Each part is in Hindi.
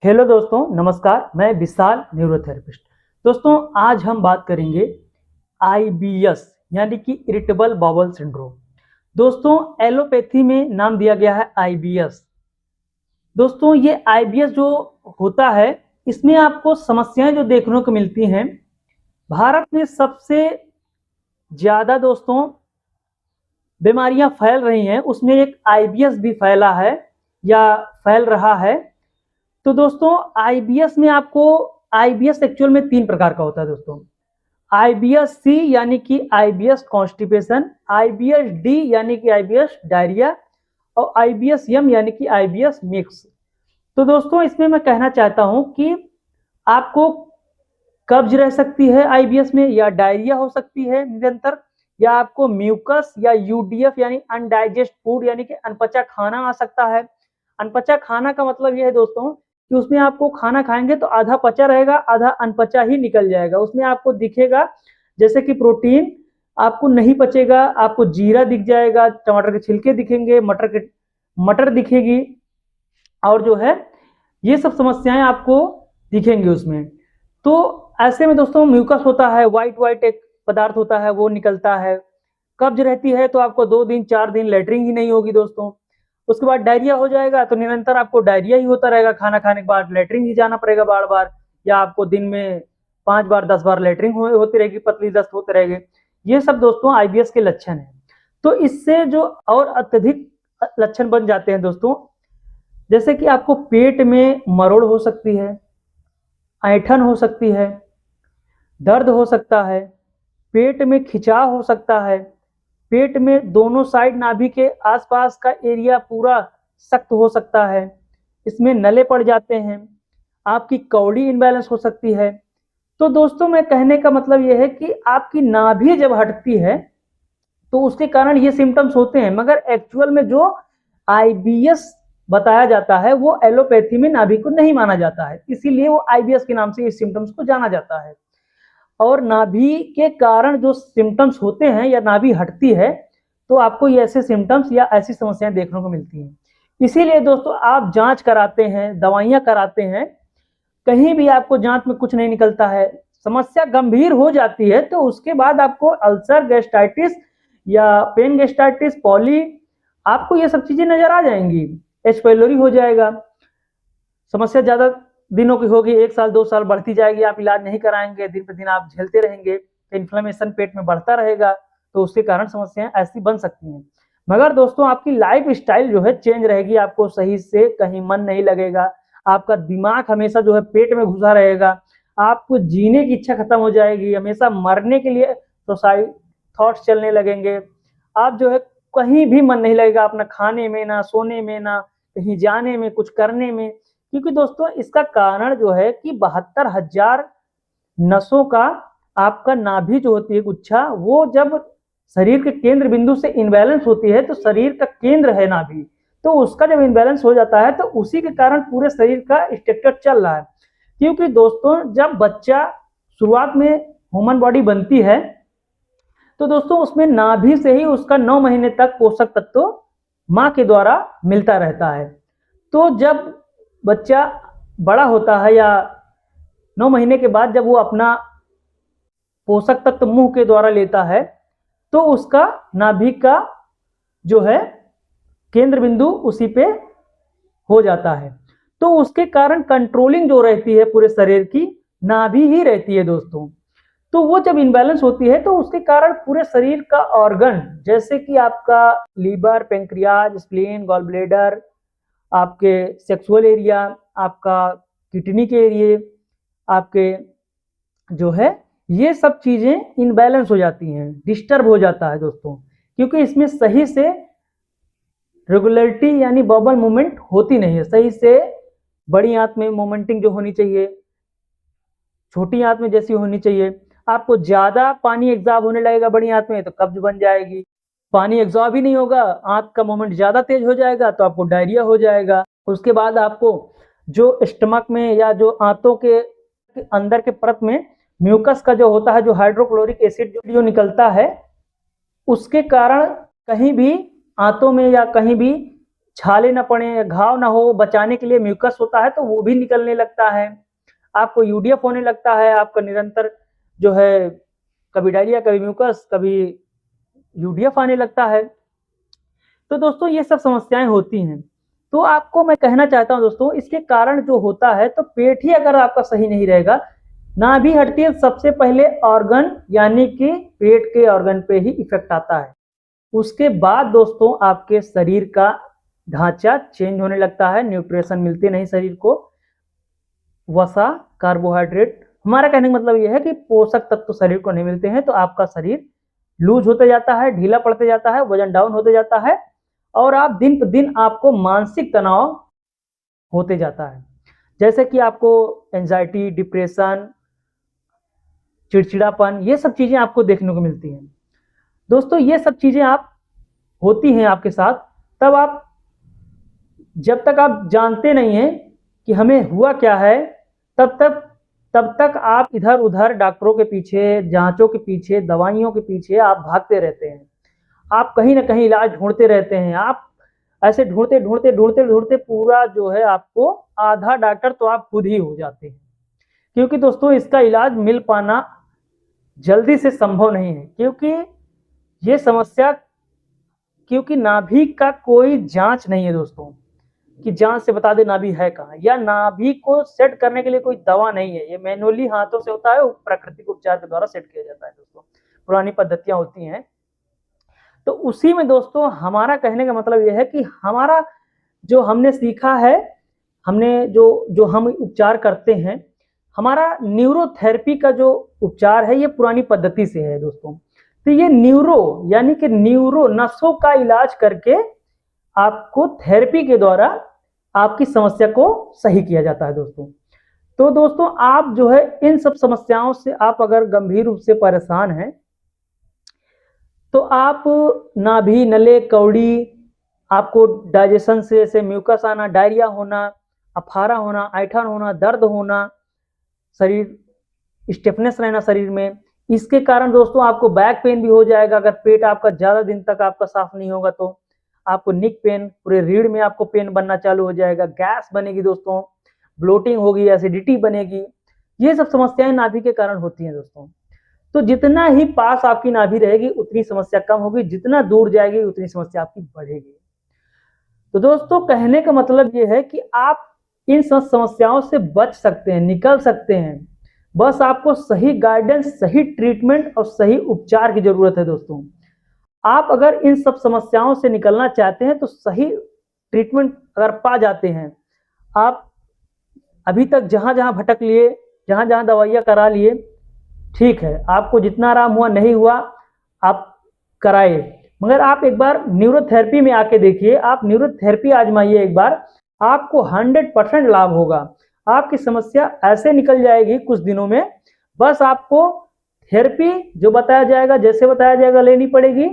हेलो दोस्तों, नमस्कार। मैं विशाल, न्यूरोथेरेपिस्ट। दोस्तों, आज हम बात करेंगे आईबीएस यानी कि इरिटेबल बाउल सिंड्रोम। दोस्तों, एलोपैथी में नाम दिया गया है आईबीएस। दोस्तों, ये आईबीएस जो होता है, इसमें आपको समस्याएं जो देखने को मिलती हैं, भारत में सबसे ज़्यादा दोस्तों बीमारियां फैल रही हैं, उसमें एक आईबीएस भी फैला है या फैल रहा है। तो दोस्तों, आईबीएस में आपको आईबीएस एक्चुअल में 3 प्रकार का होता है दोस्तों। आईबीएस सी यानी कि आईबीएस कॉन्स्टिपेशन, आईबीएस डी यानी कि आईबीएस डायरिया और आईबीएस एम यानी कि आईबीएस मिक्स। तो दोस्तों, इसमें मैं कहना चाहता हूं कि आपको कब्ज रह सकती है आईबीएस में, या डायरिया हो सकती है निरंतर, या आपको म्यूकस या यूडीएफ यानी अनडाइजेस्ट फूड यानी कि अनपचा खाना आ सकता है। अनपचा खाना का मतलब यह है दोस्तों कि उसमें आपको खाना खाएंगे तो आधा पचा रहेगा, आधा अनपचा ही निकल जाएगा। उसमें आपको दिखेगा जैसे कि प्रोटीन आपको नहीं पचेगा, आपको जीरा दिख जाएगा, टमाटर के छिलके दिखेंगे, मटर दिखेगी, और जो है ये सब समस्याएं आपको दिखेंगी उसमें। तो ऐसे में दोस्तों म्यूकस होता है, व्हाइट व्हाइट एक पदार्थ होता है, वो निकलता है। कब्ज रहती है तो आपको 2 दिन 4 दिन लेटरिन ही नहीं होगी दोस्तों। उसके बाद डायरिया हो जाएगा तो निरंतर आपको डायरिया ही होता रहेगा, खाना खाने के बाद लेटरिन ही जाना पड़ेगा बार बार, या आपको दिन में 5 बार 10 बार लेटरिन होती रहेगी, पतली दस्त होते रहेंगे। ये सब दोस्तों आईबीएस के लक्षण हैं। तो इससे जो और अत्यधिक लक्षण बन जाते हैं दोस्तों, जैसे कि आपको पेट में मरोड़ हो सकती है, ऐंठन हो सकती है, दर्द हो सकता है, पेट में खिंचाव हो सकता है, पेट में दोनों साइड नाभि के आसपास का एरिया पूरा सख्त हो सकता है, इसमें नले पड़ जाते हैं, आपकी कौड़ी इनबैलेंस हो सकती है। तो दोस्तों, मैं कहने का मतलब यह है कि आपकी नाभि जब हटती है तो उसके कारण ये सिम्टम्स होते हैं, मगर एक्चुअल में जो आईबीएस बताया जाता है वो एलोपैथी में नाभि को नहीं माना जाता है, इसीलिए वो आईबीएस के नाम से इस सिम्टम्स को जाना जाता है। और नाभि के कारण जो सिम्टम्स होते हैं या नाभि हटती है तो आपको ये ऐसे सिम्टम्स या ऐसी समस्याएं देखने को मिलती हैं। इसीलिए दोस्तों आप जांच कराते हैं, दवाइयां कराते हैं, कहीं भी आपको जांच में कुछ नहीं निकलता है, समस्या गंभीर हो जाती है तो उसके बाद आपको अल्सर, गैस्ट्राइटिस या पेन गैस्ट्राइटिस, पॉली, आपको ये सब चीजें नजर आ जाएंगी। एच पाइलोरी हो जाएगा, समस्या ज्यादा दिनों की होगी, 1 साल 2 साल बढ़ती जाएगी, आप इलाज नहीं कराएंगे, दिन पे दिन आप झेलते रहेंगे, इन्फ्लेमेशन पेट में बढ़ता रहेगा, तो उसके कारण समस्याएं ऐसी बन सकती हैं। मगर दोस्तों आपकी लाइफ स्टाइल जो है चेंज रहेगी, आपको सही से कहीं मन नहीं लगेगा, आपका दिमाग हमेशा जो है पेट में घुसा रहेगा, आपको जीने की इच्छा खत्म हो जाएगी, हमेशा मरने के लिए सुसाइड थॉट्स चलने लगेंगे। आप जो है कहीं भी मन नहीं लगेगा, अपना खाने में, ना सोने में, ना कहीं जाने में, कुछ करने में। क्योंकि दोस्तों इसका कारण जो है कि 72,000 नसों का आपका नाभि जो होती है गुच्छा, वो जब शरीर के केंद्र बिंदु से इनबैलेंस होती है, तो शरीर का केंद्र है नाभि, तो उसका जब इनबैलेंस हो जाता है तो उसी के कारण पूरे शरीर का स्ट्रक्चर चल रहा है। क्योंकि दोस्तों जब बच्चा शुरुआत में ह्यूमन बॉडी बनती है तो दोस्तों उसमें नाभि से ही उसका 9 महीने तक पोषक तत्व माँ के द्वारा मिलता रहता है। तो जब बच्चा बड़ा होता है या 9 महीने के बाद जब वो अपना पोषक तत्व मुंह के द्वारा लेता है तो उसका नाभि का जो है केंद्र बिंदु उसी पे हो जाता है, तो उसके कारण कंट्रोलिंग जो रहती है पूरे शरीर की, नाभि ही रहती है दोस्तों। तो वो जब इनबैलेंस होती है तो उसके कारण पूरे शरीर का ऑर्गन, जैसे कि आपका liver, pancreas, spleen, gall bladder, आपके सेक्सुअल एरिया, आपका किडनी के एरिया, आपके जो है ये सब चीजें इनबैलेंस हो जाती हैं, डिस्टर्ब हो जाता है दोस्तों, क्योंकि इसमें सही से रेगुलरिटी यानी बबल मूवमेंट होती नहीं है, सही से बड़ी आंत में मोमेंटिंग जो होनी चाहिए छोटी आंत में जैसी होनी चाहिए। आपको ज्यादा पानी एग्जॉर्ब होने लगेगा बड़ी आंत में तो कब्ज बन जाएगी, पानी एग्जॉर्ब ही नहीं होगा, आंत का मोमेंट ज्यादा तेज हो जाएगा तो आपको डायरिया हो जाएगा। उसके बाद आपको जो स्टमक में या जो आंतों के अंदर के परत में म्यूकस का जो होता है, जो हाइड्रोक्लोरिक एसिड जो निकलता है, उसके कारण कहीं भी आंतों में या कहीं भी छाले ना पड़े, घाव ना हो, बचाने के लिए म्यूकस होता है तो वो भी निकलने लगता है। आपको यूडीएफ होने लगता है, आपका निरंतर जो है कभी डायरिया, कभी म्यूकस, कभी यूडीएफ आने लगता है। तो दोस्तों ये सब समस्याएं होती हैं। तो आपको मैं कहना चाहता हूं दोस्तों, इसके कारण जो होता है, तो पेट ही अगर आपका सही नहीं रहेगा, नाभि हटती है सबसे पहले ऑर्गन यानी कि पेट के ऑर्गन पे ही इफेक्ट आता है। उसके बाद दोस्तों आपके शरीर का ढांचा चेंज होने लगता है, न्यूट्रिशन मिलते नहीं शरीर को, वसा, कार्बोहाइड्रेट। हमारा कहने का मतलब यह है कि पोषक तत्व शरीर को नहीं मिलते हैं, तो आपका शरीर लूज होते जाता है, ढीला पड़ते जाता है, वजन डाउन होते जाता है, और आप दिन पर दिन आपको मानसिक तनाव होते जाता है, जैसे कि आपको एंजाइटी, डिप्रेशन, चिड़चिड़ापन, ये सब चीजें आपको देखने को मिलती हैं। दोस्तों ये सब चीजें आप होती हैं आपके साथ, तब आप जब तक आप जानते नहीं हैं कि हमें हुआ क्या है, तब तक आप इधर उधर डॉक्टरों के पीछे, जांचों के पीछे, दवाइयों के पीछे आप भागते रहते हैं। आप कहीं ना कहीं इलाज ढूंढते रहते हैं। आप ऐसे ढूंढते ढूंढते ढूंढते ढूंढते पूरा जो है आपको आधा डॉक्टर तो आप खुद ही हो जाते हैं, क्योंकि दोस्तों इसका इलाज मिल पाना जल्दी से संभव नहीं है, क्योंकि ये समस्या, क्योंकि नाभि का कोई जांच नहीं है दोस्तों कि जांच से बता दे नाभि है कहाँ, या नाभि को सेट करने के लिए कोई दवा नहीं है। ये मैनुअली हाथों से होता है, वो प्राकृतिक उपचार के द्वारा सेट किया जाता है दोस्तों, पुरानी पद्धतियां होती हैं। तो उसी में दोस्तों हमारा कहने का मतलब यह है कि हमारा जो हमने सीखा है, हमने जो जो हम उपचार करते हैं, हमारा न्यूरोथेरेपी का जो उपचार है ये पुरानी पद्धति से है दोस्तों। तो ये न्यूरो यानी कि न्यूरो नसों का इलाज करके आपको थेरेपी के द्वारा आपकी समस्या को सही किया जाता है दोस्तों। तो दोस्तों आप जो है इन सब समस्याओं से आप अगर गंभीर रूप से परेशान हैं, तो आप नाभि, नले, कौड़ी, आपको डाइजेशन से जैसे म्यूकस आना, डायरिया होना, अफारा होना, ऐठन होना, दर्द होना, शरीर स्टिफनेस रहना शरीर में, इसके कारण दोस्तों आपको बैक पेन भी हो जाएगा। अगर पेट आपका ज्यादा दिन तक आपका साफ नहीं होगा तो आपको निक पेन, पूरे रीढ़ में आपको पेन बनना चालू हो जाएगा, गैस बनेगी दोस्तों, ब्लोटिंग होगी, एसिडिटी बनेगी। ये सब समस्याएं नाभि के कारण होती हैं दोस्तों। तो जितना ही पास आपकी नाभि रहेगी उतनी समस्या कम होगी, जितना दूर जाएगी उतनी समस्या आपकी बढ़ेगी। तो दोस्तों कहने का मतलब ये है कि आप इन सब समस्याओं से बच सकते हैं, निकल सकते हैं। बस आपको सही गाइडेंस, सही ट्रीटमेंट और सही उपचार की जरूरत है दोस्तों। आप अगर इन सब समस्याओं से निकलना चाहते हैं तो सही ट्रीटमेंट अगर पा जाते हैं, आप अभी तक जहां जहां भटक लिए, जहां जहां दवाइयां करा लिए, ठीक है, आपको जितना आराम हुआ नहीं हुआ आप कराए, मगर आप एक बार न्यूरोथेरेपी में आके देखिए, आप न्यूरोथेरेपी आजमाइए एक बार, आपको 100% लाभ होगा। आपकी समस्या ऐसे निकल जाएगी कुछ दिनों में। बस आपको थेरेपी जो बताया जाएगा, जैसे बताया जाएगा, लेनी पड़ेगी।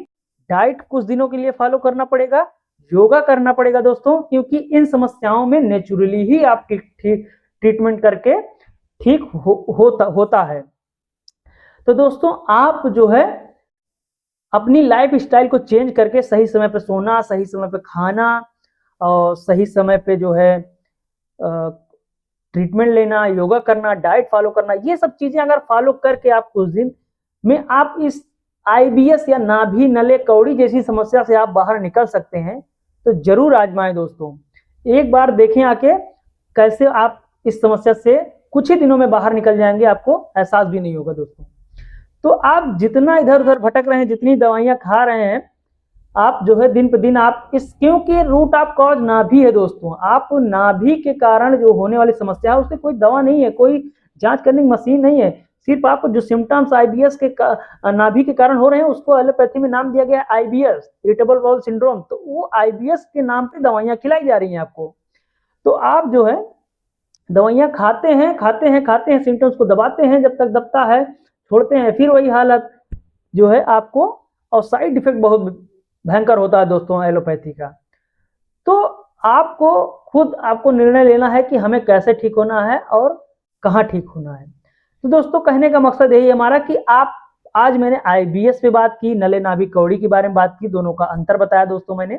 डाइट कुछ दिनों के लिए फॉलो करना पड़ेगा, योगा करना पड़ेगा दोस्तों, क्योंकि इन समस्याओं में नेचुरली ही आप ट्रीटमेंट करके ठीक होता है। तो दोस्तों आप जो है अपनी लाइफ स्टाइल को चेंज करके सही समय पे सोना, सही समय पे खाना और सही समय पे जो है ट्रीटमेंट लेना, योगा करना, डाइट फॉलो करना, ये सब चीजें अगर फॉलो करके आप कुछ दिन में आप इस आईबीएस या नाभि, नले, कौड़ी जैसी समस्या से आप बाहर निकल सकते हैं, तो जरूर आजमाएं दोस्तों। एक बार देखें आके कैसे आप इस समस्या से कुछ ही दिनों में बाहर निकल जाएंगे, आपको एहसास भी नहीं होगा दोस्तों। तो आप जितना इधर उधर भटक रहे हैं, जितनी दवाइयां खा रहे हैं, आप जो है दिन पर दिन आप इस, क्योंकि रूट ऑफ कॉज नाभि है दोस्तों। आप नाभि के कारण जो होने वाली समस्या है उससे कोई दवा नहीं है, कोई जांच करने की मशीन नहीं है। सिर्फ आपको जो सिम्टम्स आईबीएस के नाभि के कारण हो रहे हैं उसको एलोपैथी में नाम दिया गया है आईबीएस, इरिटेबल बाउल सिंड्रोम। तो वो आईबीएस के नाम पे दवाइयां खिलाई जा रही हैं आपको। तो आप जो है दवाइयां खाते हैं, सिम्टम्स को दबाते हैं, जब तक दबता है छोड़ते हैं, फिर वही हालत जो है आपको, और साइड इफेक्ट बहुत भयंकर होता है दोस्तों एलोपैथी का। तो आपको खुद आपको निर्णय लेना है कि हमें कैसे ठीक होना है और कहाँ ठीक होना है। तो दोस्तों कहने का मकसद यही हमारा कि आप, आज मैंने आईबीएस पे बात की, नले, नाभि, कौड़ी के बारे में बात की, दोनों का अंतर बताया दोस्तों मैंने,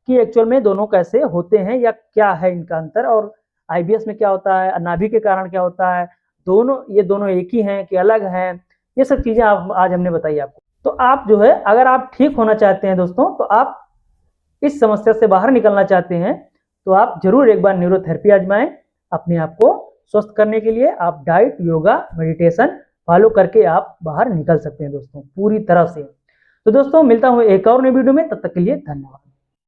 कि एक्चुअल में दोनों कैसे होते हैं या क्या है इनका अंतर, और आईबीएस में क्या होता है, नाभि के कारण क्या होता है, ये दोनों एक ही हैं कि अलग हैं, ये सब चीजें आज हमने बताई आपको। तो आप जो है, अगर आप ठीक होना चाहते हैं दोस्तों, तो आप इस समस्या से बाहर निकलना चाहते हैं, तो आप जरूर एक बार न्यूरोथेरेपी आजमाएं। अपने आप को स्वस्थ करने के लिए आप डाइट, योगा, मेडिटेशन फॉलो करके आप बाहर निकल सकते हैं दोस्तों, पूरी तरह से। तो दोस्तों मिलता हूँ एक और नई वीडियो में, तब तक के लिए धन्यवाद।